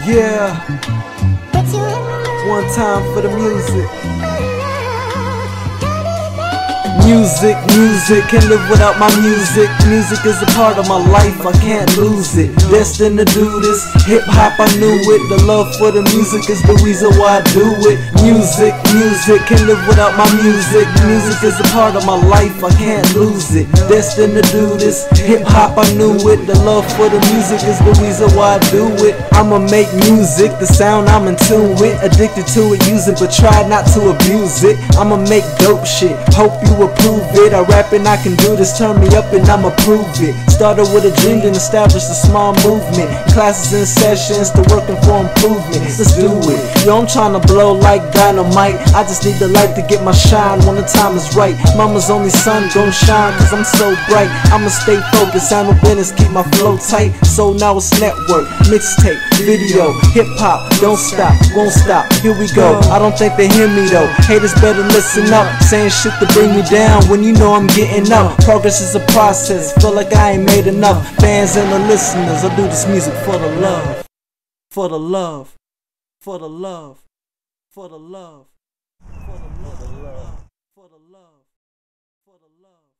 Yeah, one time for the music. Music, can't live without my music. Music is a part of my life, I can't lose it. Destined to do this, hip hop I knew it. The love for the music is the reason why I do it. Music, can't live without my music. Music is a part of my life, I can't lose it. Destined to do this, hip hop I knew it. The love for the music is the reason why I do it. I'ma make music, the sound I'm in tune with. Addicted to it, use it, but try not to abuse it. I'ma make dope shit, hope you approve it. I rap and I can do this, turn me up and I'ma prove it. Started with a dream, then established a small movement. Classes and sessions to working for improvement. Let's do it. Yo, I'm trying to blow like dynamite. I just need the light to get my shine when the time is right. Mama's only son gon' shine cause I'm so bright. I'ma stay focused, handle business, keep my flow tight. So now it's network, mixtape, video, hip hop. Don't stop, won't stop, here we go. I don't think they hear me though. Haters better listen up, saying shit to bring me down when you know I'm getting up. Progress is a process, feel like I ain't made enough. Fans and the listeners, I do this music for the love. For the love. For the love. For the love. For the love. For the love. For the love.